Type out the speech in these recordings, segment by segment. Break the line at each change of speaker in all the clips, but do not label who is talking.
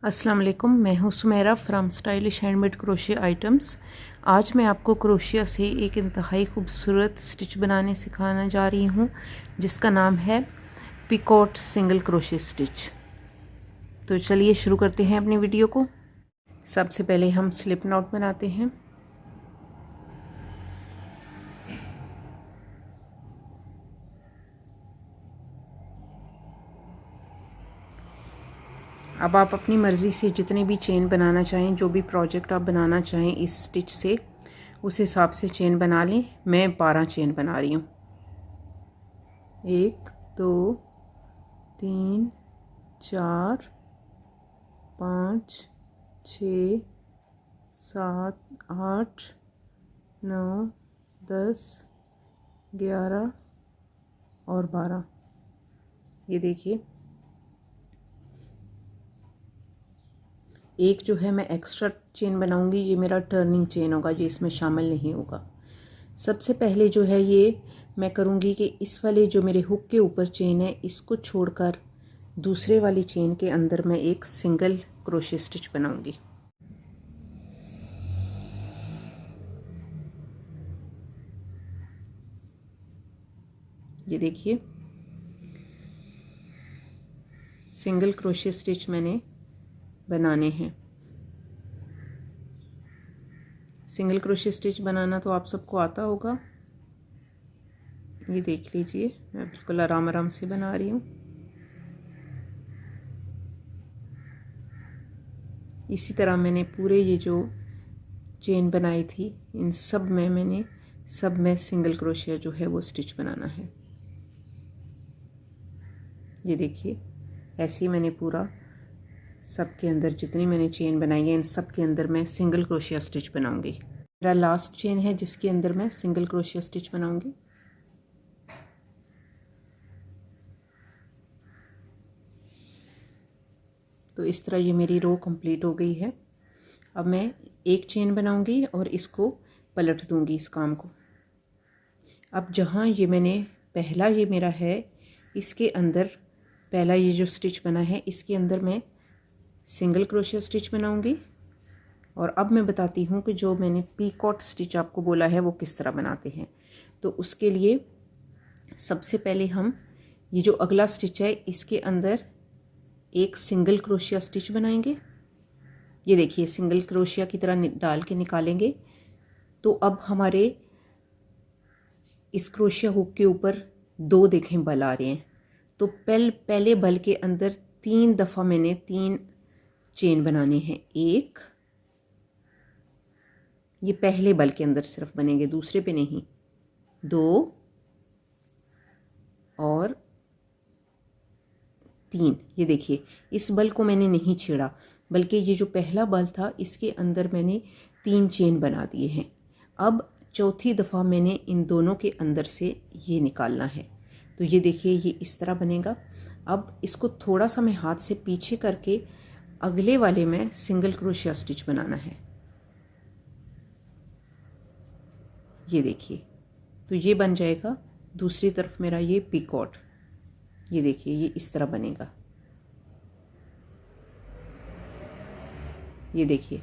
अस्सलाम वालेकुम, मैं हूँ Sumera from stylish handmade crochet items. आज मैं आपको क्रोशिया से एक इंतहाई खूबसूरत स्टिच बनाने सिखाना जा रही हूँ जिसका नाम है पिकॉट सिंगल क्रोशिया स्टिच। तो चलिए शुरू करते हैं अपनी वीडियो को। सबसे पहले हम स्लिप नॉट बनाते हैं। अब आप अपनी मर्ज़ी से जितने भी चेन बनाना चाहें, जो भी प्रोजेक्ट आप बनाना चाहें इस स्टिच से, उस हिसाब से चेन बना लें। मैं 12 चेन बना रही हूँ। 1 2 3 4 5 6 7 8 9 10 11 और 12। ये देखिए, एक जो है मैं एक्स्ट्रा चेन बनाऊंगी, ये मेरा टर्निंग चेन होगा, ये इसमें शामिल नहीं होगा। सबसे पहले जो है ये मैं करूंगी कि इस वाले जो मेरे हुक के ऊपर चेन है, इसको छोड़कर दूसरे वाली चेन के अंदर मैं एक सिंगल क्रोशिया स्टिच बनाऊंगी। ये देखिए, सिंगल क्रोशिया स्टिच मैंने बनाने हैं। सिंगल क्रोशिया स्टिच बनाना तो आप सबको आता होगा। ये देख लीजिए, मैं बिल्कुल आराम आराम से बना रही हूँ। इसी तरह मैंने पूरे ये जो चेन बनाई थी, इन सब में मैंने सिंगल क्रोशिया जो है वो स्टिच बनाना है। ये देखिए, ऐसे ही मैंने पूरा सब के अंदर जितनी मैंने चेन बनाई है, इन सब के अंदर मैं सिंगल क्रोशिया स्टिच बनाऊंगी। मेरा लास्ट चेन है जिसके अंदर मैं सिंगल क्रोशिया स्टिच बनाऊंगी। तो इस तरह ये मेरी रो कंप्लीट हो गई है। अब मैं एक चेन बनाऊंगी और इसको पलट दूंगी इस काम को। अब जहाँ ये मैंने पहला ये मेरा है, इसके अंदर पहला ये जो स्टिच बना है, इसके अंदर मैं सिंगल क्रोशिया स्टिच बनाऊंगी। और अब मैं बताती हूँ कि जो मैंने पीकॉट स्टिच आपको बोला है वो किस तरह बनाते हैं। तो उसके लिए सबसे पहले हम ये जो अगला स्टिच है, इसके अंदर एक सिंगल क्रोशिया स्टिच बनाएंगे। ये देखिए, सिंगल क्रोशिया की तरह डाल के निकालेंगे। तो अब हमारे इस क्रोशिया हुक के ऊपर 2 देखें बल आ रहे हैं। तो पहले बल के अंदर 3 दफ़ा मैंने 3 चेन बनाने हैं। एक, ये पहले बल के अंदर सिर्फ बनेंगे, दूसरे पे नहीं। 2 और 3। ये देखिए, इस बल को मैंने नहीं छेड़ा, बल्कि ये जो पहला बल था इसके अंदर मैंने 3 चेन बना दिए हैं। अब चौथी दफ़ा मैंने इन दोनों के अंदर से ये निकालना है। तो ये देखिए, ये इस तरह बनेगा। अब इसको थोड़ा सा मैं हाथ से पीछे करके अगले वाले में सिंगल क्रोशिया स्टिच बनाना है। ये देखिए, तो ये बन जाएगा दूसरी तरफ मेरा ये पीकॉट। ये देखिए, ये इस तरह बनेगा। ये देखिए,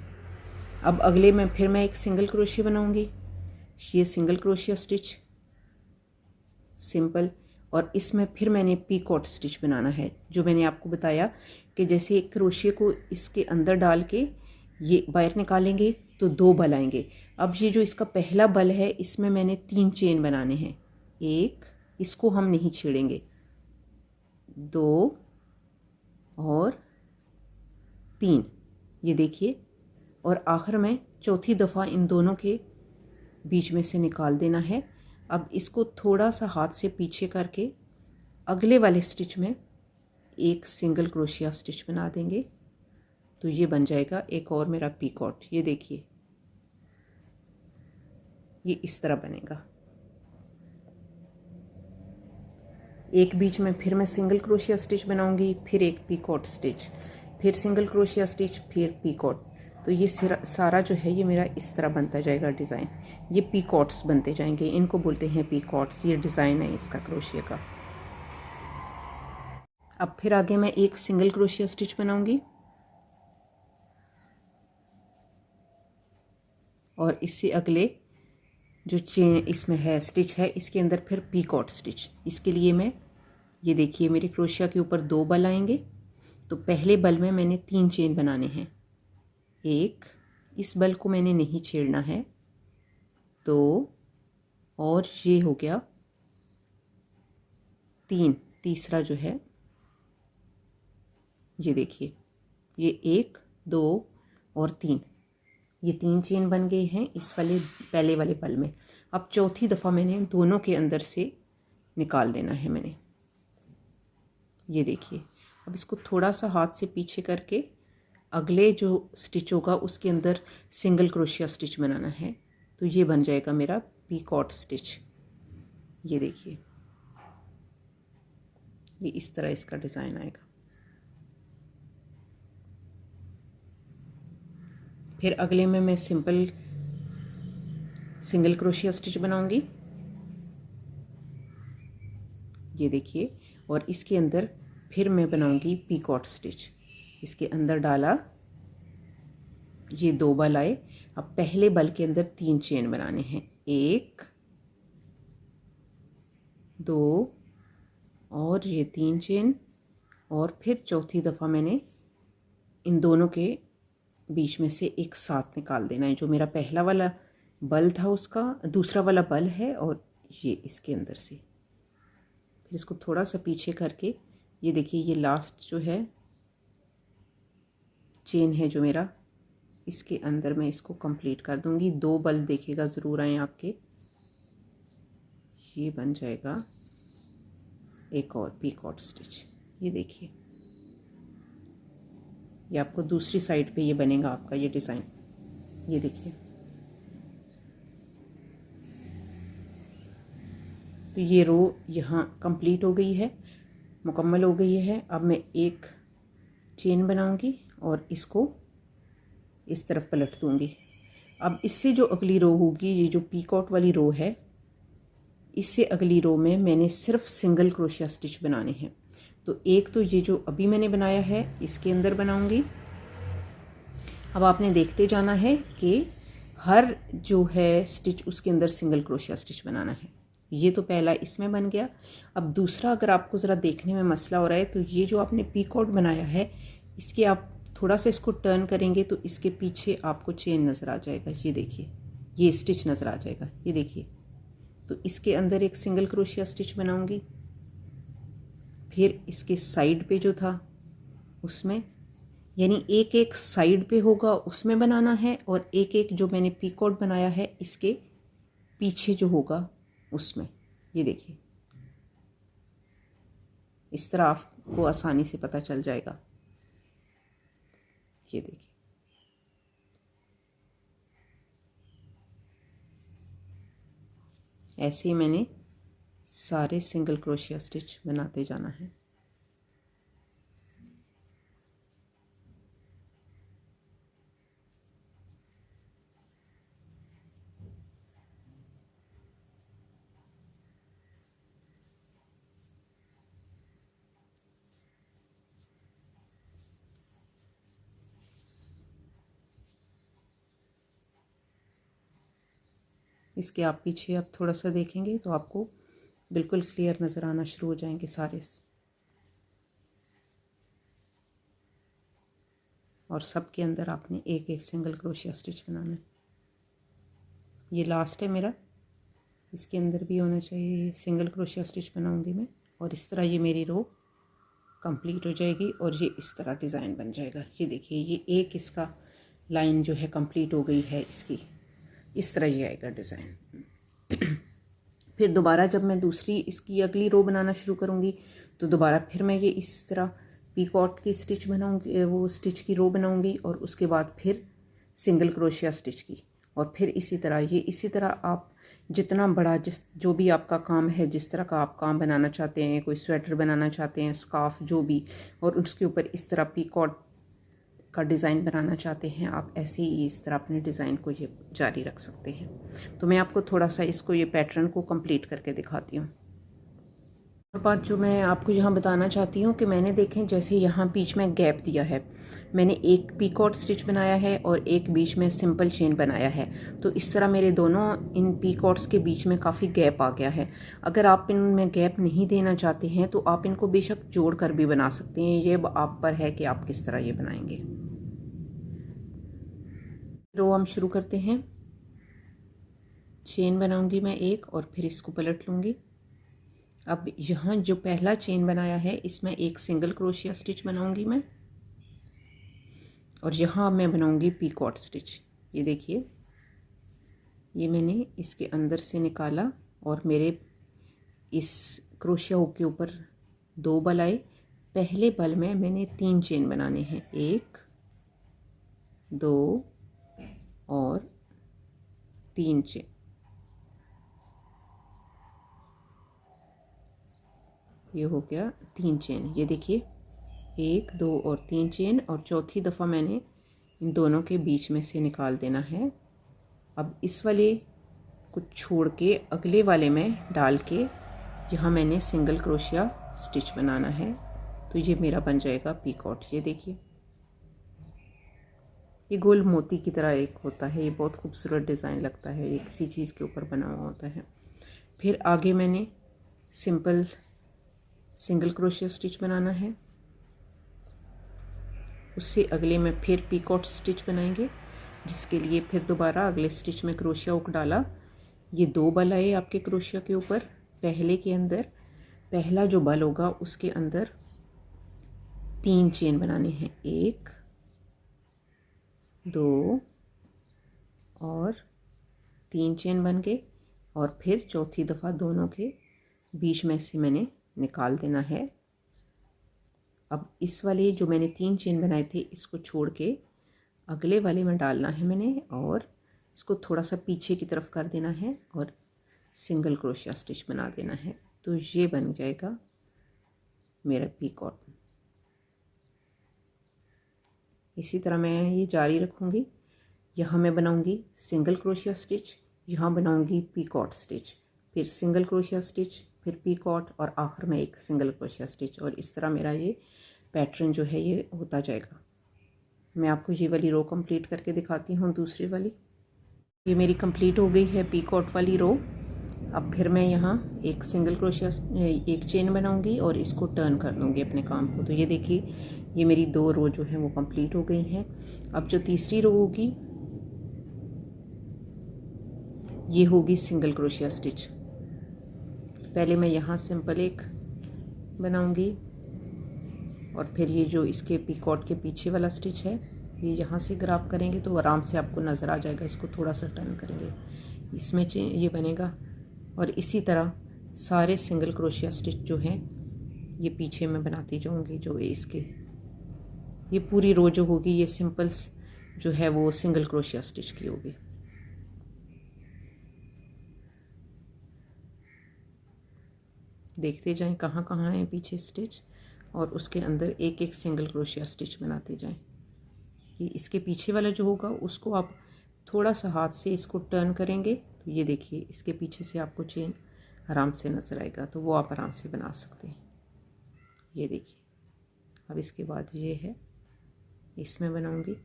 अब अगले में फिर मैं एक सिंगल क्रोशिया बनाऊंगी। ये सिंगल क्रोशिया स्टिच सिंपल, और इसमें फिर मैंने पीकॉट स्टिच बनाना है। जो मैंने आपको बताया कि जैसे एक क्रोशिया को इसके अंदर डाल के ये बाहर निकालेंगे तो 2 बल आएंगे। अब ये जो इसका पहला बल है, इसमें मैंने 3 चेन बनाने हैं। एक, इसको हम नहीं छेड़ेंगे, 2 और 3। ये देखिए, और आखिर में चौथी दफ़ा इन दोनों के बीच में से निकाल देना है। अब इसको थोड़ा सा हाथ से पीछे करके अगले वाले स्टिच में एक सिंगल क्रोशिया स्टिच बना देंगे। तो ये बन जाएगा एक और मेरा पीकॉट। ये देखिए, ये इस तरह बनेगा। एक बीच में फिर मैं सिंगल क्रोशिया स्टिच बनाऊंगी, फिर एक पीकॉट स्टिच, फिर सिंगल क्रोशिया स्टिच, फिर पीकॉट। तो ये सारा जो है ये मेरा इस तरह बनता जाएगा डिज़ाइन। ये पीकॉट्स बनते जाएंगे, इनको बोलते हैं पीकॉट्स। ये डिज़ाइन है इसका क्रोशिया का। अब फिर आगे मैं एक सिंगल क्रोशिया स्टिच बनाऊंगी। और इससे अगले जो चेन इसमें है स्टिच है इसके अंदर फिर पीकॉट स्टिच। इसके लिए मैं ये देखिए मेरे क्रोशिया के ऊपर 2 बल आएंगे, तो पहले बल में मैंने 3 चेन बनाने हैं। एक, इस बल को मैंने नहीं छेड़ना है, 2 और ये हो गया 3। तीसरा जो है ये देखिए ये 1 2 और 3, ये 3 चेन बन गई हैं इस वाले पहले वाले बल में। अब चौथी दफ़ा मैंने दोनों के अंदर से निकाल देना है मैंने। ये देखिए अब इसको थोड़ा सा हाथ से पीछे करके अगले जो स्टिच होगा उसके अंदर सिंगल क्रोशिया स्टिच बनाना है, तो ये बन जाएगा मेरा पीकॉट स्टिच। ये देखिए ये इस तरह इसका डिज़ाइन आएगा। फिर अगले में मैं सिंपल सिंगल क्रोशिया स्टिच बनाऊंगी। ये देखिए, और इसके अंदर फिर मैं बनाऊंगी पीकॉट स्टिच। इसके अंदर डाला, ये 2 बल आए। अब पहले बल के अंदर 3 चेन बनाने हैं, 1 2 और ये 3 चेन, और फिर चौथी दफ़ा मैंने इन दोनों के बीच में से एक साथ निकाल देना है। जो मेरा पहला वाला बल था उसका दूसरा वाला बल है, और ये इसके अंदर से फिर इसको थोड़ा सा पीछे करके ये देखिए ये लास्ट जो है चेन है जो मेरा, इसके अंदर मैं इसको कंप्लीट कर दूंगी। 2 बल देखिएगा ज़रूर आए आपके। ये बन जाएगा एक और पीकॉट स्टिच। ये देखिए ये आपको दूसरी साइड पे ये बनेगा आपका ये डिज़ाइन। ये देखिए तो ये रो यहाँ कंप्लीट हो गई है, मुकम्मल हो गई है। अब मैं एक चेन बनाऊंगी और इसको इस तरफ पलट दूंगी। अब इससे जो अगली रो होगी, ये जो पीकॉट वाली रो है, इससे अगली रो में मैंने सिर्फ सिंगल क्रोशिया स्टिच बनाने हैं। तो एक तो ये जो अभी मैंने बनाया है इसके अंदर बनाऊंगी। अब आपने देखते जाना है कि हर जो है स्टिच उसके अंदर सिंगल क्रोशिया स्टिच बनाना है। ये तो पहला इसमें बन गया। अब दूसरा अगर आपको ज़रा देखने में मसला हो रहा है, तो ये जो आपने पीकॉट बनाया है इसके आप थोड़ा सा इसको टर्न करेंगे तो इसके पीछे आपको चेन नज़र आ जाएगा। ये देखिए ये स्टिच नज़र आ जाएगा। ये देखिए, तो इसके अंदर एक सिंगल क्रोशिया स्टिच बनाऊंगी। फिर इसके साइड पे जो था उसमें, यानी एक एक साइड पे होगा उसमें बनाना है, और एक एक जो मैंने पीकॉट बनाया है इसके पीछे जो होगा उसमें। ये देखिए इस तरह आपको आसानी से पता चल जाएगा। ये देखिए ऐसे ही मैंने सारे सिंगल क्रोशिया स्टिच बनाते जाना है। इसके आप पीछे अब थोड़ा सा देखेंगे तो आपको बिल्कुल क्लियर नज़र आना शुरू हो जाएंगे सारे, और सब के अंदर आपने एक एक सिंगल क्रोशिया स्टिच बनाना है। ये लास्ट है मेरा, इसके अंदर भी होना चाहिए सिंगल क्रोशिया स्टिच बनाऊंगी मैं, और इस तरह ये मेरी रो कंप्लीट हो जाएगी और ये इस तरह डिज़ाइन बन जाएगा। ये देखिए ये एक इसका लाइन जो है कंप्लीट हो गई है इसकी, इस तरह ये आएगा डिज़ाइन। फिर दोबारा जब मैं दूसरी इसकी अगली रो बनाना शुरू करूँगी तो दोबारा फिर मैं ये इस तरह पीकॉट की स्टिच बनाऊँगी, वो स्टिच की रो बनाऊँगी, और उसके बाद फिर सिंगल क्रोशिया स्टिच की, और फिर इसी तरह ये इसी तरह आप जितना बड़ा जो भी आपका काम है, जिस तरह का आप काम बनाना चाहते हैं, कोई स्वेटर बनाना चाहते हैं, स्कार्फ जो भी, और उसके ऊपर इस तरह पीकॉट का डिज़ाइन बनाना चाहते हैं, आप ऐसे ही इस तरह अपने डिज़ाइन को ये जारी रख सकते हैं। तो मैं आपको थोड़ा सा इसको ये पैटर्न को कंप्लीट करके दिखाती हूँ। और बात जो मैं आपको यहाँ बताना चाहती हूँ कि मैंने देखें जैसे यहाँ बीच में गैप दिया है, मैंने एक पीकॉट स्टिच बनाया है और एक बीच में सिंपल चेन बनाया है। तो इस तरह मेरे दोनों इन पीकॉट्स के बीच में काफ़ी गैप आ गया है। अगर आप इनमें गैप नहीं देना चाहते हैं तो आप इनको बेशक जोड़ कर भी बना सकते हैं, ये आप पर है कि आप किस तरह ये बनाएंगे। रो हम शुरू करते हैं। चेन बनाऊंगी मैं एक और फिर इसको पलट लूँगी। अब यहाँ जो पहला चेन बनाया है इसमें एक सिंगल क्रोशिया स्टिच बनाऊंगी मैं, और यहाँ मैं बनाऊंगी पीकॉट स्टिच। ये देखिए, ये मैंने इसके अंदर से निकाला और मेरे इस क्रोशिया हुक के ऊपर 2 बल आए। पहले बल में मैंने 3 चेन बनाने हैं, 1 2 और 3 चेन। ये हो गया 3 चेन। ये देखिए 1 2 और 3 चेन, और चौथी दफ़ा मैंने इन दोनों के बीच में से निकाल देना है। अब इस वाले को छोड़ के अगले वाले में डाल के यहाँ मैंने सिंगल क्रोशिया स्टिच बनाना है। तो ये मेरा बन जाएगा पीकॉट। ये देखिए, ये गोल मोती की तरह एक होता है, ये बहुत खूबसूरत डिज़ाइन लगता है, ये किसी चीज़ के ऊपर बना हुआ होता है। फिर आगे मैंने सिंपल सिंगल क्रोशिया स्टिच बनाना है, उससे अगले में फिर पीकॉट स्टिच बनाएंगे, जिसके लिए फिर दोबारा अगले स्टिच में क्रोशिया हुक डाला। ये 2 बल आए आपके क्रोशिया के ऊपर। पहले के अंदर पहला जो बल होगा उसके अंदर 3 चेन बनाने हैं, 1 2 और 3 चेन बन गए। और फिर चौथी दफ़ा दोनों के बीच में से मैंने निकाल देना है। अब इस वाले जो मैंने 3 चेन बनाए थे इसको छोड़ के अगले वाले में डालना है मैंने, और इसको थोड़ा सा पीछे की तरफ कर देना है और सिंगल क्रोशिया स्टिच बना देना है। तो ये बन जाएगा मेरा पीकॉट। इसी तरह मैं ये जारी रखूँगी। यहाँ मैं बनाऊँगी सिंगल क्रोशिया स्टिच, यहाँ बनाऊँगी पीकॉट स्टिच, फिर सिंगल क्रोशिया स्टिच, फिर पीकॉट, और आखिर में एक सिंगल क्रोशिया स्टिच। और इस तरह मेरा ये पैटर्न जो है ये होता जाएगा। मैं आपको ये वाली रो कंप्लीट करके दिखाती हूँ। दूसरी वाली ये मेरी कंप्लीट हो गई है, पीकॉट वाली रो। अब फिर मैं यहाँ एक सिंगल क्रोशिया एक चेन बनाऊँगी और इसको टर्न कर दूँगी अपने काम को। तो ये देखिए, ये मेरी 2 रो जो है वो कंप्लीट हो गई हैं। अब जो तीसरी रो होगी ये होगी सिंगल क्रोशिया स्टिच। पहले मैं यहाँ सिंपल एक बनाऊँगी, और फिर ये जो इसके पीकॉट के पीछे वाला स्टिच है ये यहाँ से ग्राफ करेंगे तो आराम से आपको नज़र आ जाएगा। इसको थोड़ा सा टर्न करेंगे, इसमें ये बनेगा। और इसी तरह सारे सिंगल क्रोशिया स्टिच जो हैं ये पीछे में बनाती जाऊँगी। जो इसके ये पूरी रो जो होगी ये सिंपल जो है वो सिंगल क्रोशिया स्टिच की होगी। देखते जाएं कहाँ कहाँ है पीछे स्टिच, और उसके अंदर एक एक सिंगल क्रोशिया स्टिच बनाते जाएं। कि इसके पीछे वाला जो होगा उसको आप थोड़ा सा हाथ से इसको टर्न करेंगे तो ये देखिए इसके पीछे से आपको चेन आराम से नज़र आएगा, तो वो आप आराम से बना सकते हैं। ये देखिए, अब इसके बाद ये है, इसमें बनाऊंगी।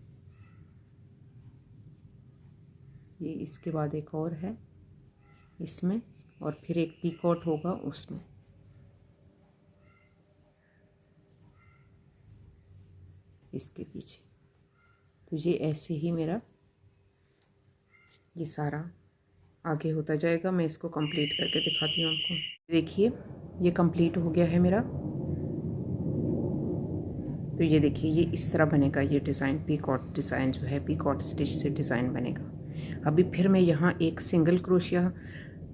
ये इसके बाद एक और है इसमें, और फिर एक पीकॉट होगा उसमें। इसके पीछे तो ये ऐसे ही मेरा ये सारा आगे होता जाएगा। मैं इसको कंप्लीट करके दिखाती हूँ आपको। देखिए ये कंप्लीट हो गया है मेरा। तो ये देखिए ये इस तरह बनेगा ये डिज़ाइन, पीकॉट डिज़ाइन जो है पीकॉट स्टिच से डिज़ाइन बनेगा। अभी फिर मैं यहाँ एक सिंगल क्रोशिया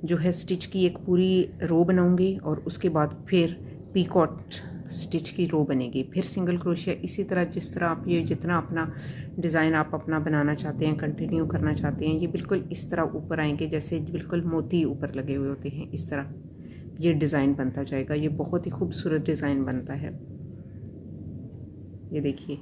जो है स्टिच की एक पूरी रो बनाऊंगी, और उसके बाद फिर पीकॉट स्टिच की रो बनेगी, फिर सिंगल क्रोशिया। इसी तरह जिस तरह आप ये जितना अपना डिज़ाइन आप अपना बनाना चाहते हैं, कंटिन्यू करना चाहते हैं, ये बिल्कुल इस तरह ऊपर आएंगे जैसे बिल्कुल मोती ऊपर लगे हुए होते हैं। इस तरह ये डिज़ाइन बनता जाएगा। ये बहुत ही खूबसूरत डिज़ाइन बनता है। ये देखिए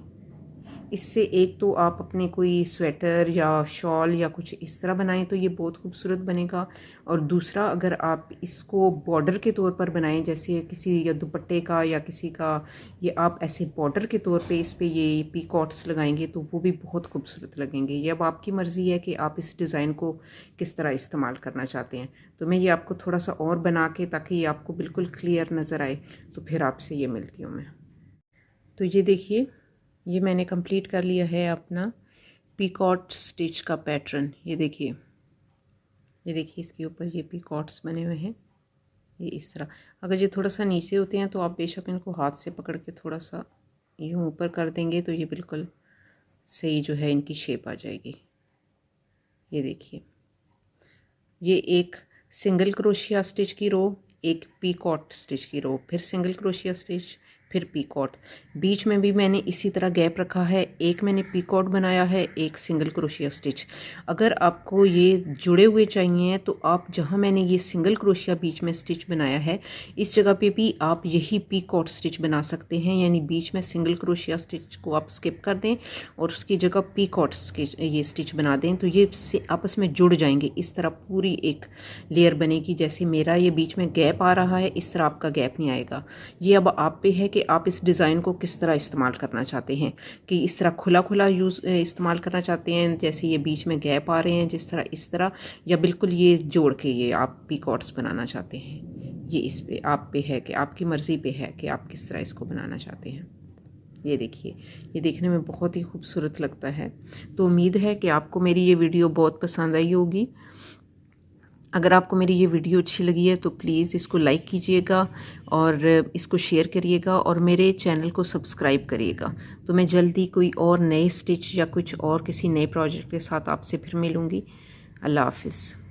इससे एक तो आप अपने कोई स्वेटर या शॉल या कुछ इस तरह बनाएं तो ये बहुत खूबसूरत बनेगा, और दूसरा अगर आप इसको बॉर्डर के तौर पर बनाएं, जैसे किसी या दुपट्टे का या किसी का, ये आप ऐसे बॉर्डर के तौर पे इस पे ये पीकॉट्स लगाएंगे तो वो भी बहुत खूबसूरत लगेंगे। ये अब आपकी मर्ज़ी है कि आप इस डिज़ाइन को किस तरह इस्तेमाल करना चाहते हैं। तो मैं ये आपको थोड़ा सा और बना के, ताकि ये आपको बिल्कुल क्लियर नज़र आए, तो फिर आपसे ये मिलती हूँ मैं। तो ये देखिए, ये मैंने कंप्लीट कर लिया है अपना पीकॉट स्टिच का पैटर्न। ये देखिए इसके ऊपर ये पीकॉट्स बने हुए हैं, ये इस तरह। अगर ये थोड़ा सा नीचे होते हैं तो आप बेशक इनको हाथ से पकड़ के थोड़ा सा यूँ ऊपर कर देंगे तो ये बिल्कुल सही जो है इनकी शेप आ जाएगी। ये देखिए, ये एक सिंगल क्रोशिया स्टिच की रो, एक पीकॉट स्टिच की रो, फिर सिंगल क्रोशिया स्टिच, फिर पीकॉट। बीच में भी मैंने इसी तरह गैप रखा है, एक मैंने पीकॉट बनाया है, एक सिंगल क्रोशिया स्टिच। अगर आपको ये जुड़े हुए चाहिए तो आप जहां मैंने ये सिंगल क्रोशिया बीच में स्टिच बनाया है, इस जगह पे भी आप यही पीकॉट स्टिच बना सकते हैं, यानी बीच में सिंगल क्रोशिया स्टिच को आप स्किप कर दें और उसकी जगह पीकॉट ये स्टिच बना दें, तो ये आपस में जुड़ जाएंगे। इस तरह पूरी एक लेयर बनेगी। जैसे मेरा ये बीच में गैप आ रहा है, इस तरह आपका गैप नहीं आएगा। ये अब आप पे है कि आप इस डिज़ाइन को किस तरह इस्तेमाल करना चाहते हैं, कि इस तरह खुला खुला इस्तेमाल करना चाहते हैं, जैसे ये बीच में गैप आ रहे हैं जिस तरह, इस तरह, या बिल्कुल ये जोड़ के ये आप पीकॉट्स बनाना चाहते हैं। ये इस पे आप पे है कि आपकी मर्ज़ी पे है कि आप किस तरह इसको बनाना चाहते हैं। ये देखिए, ये देखने में बहुत ही खूबसूरत लगता है। तो उम्मीद है कि आपको मेरी ये वीडियो बहुत पसंद आई होगी। अगर आपको मेरी ये वीडियो अच्छी लगी है तो प्लीज़ इसको लाइक कीजिएगा और इसको शेयर करिएगा और मेरे चैनल को सब्सक्राइब करिएगा। तो मैं जल्दी कोई और नए स्टिच या कुछ और किसी नए प्रोजेक्ट के साथ आपसे फिर मिलूँगी। अल्लाह हाफ़िज़।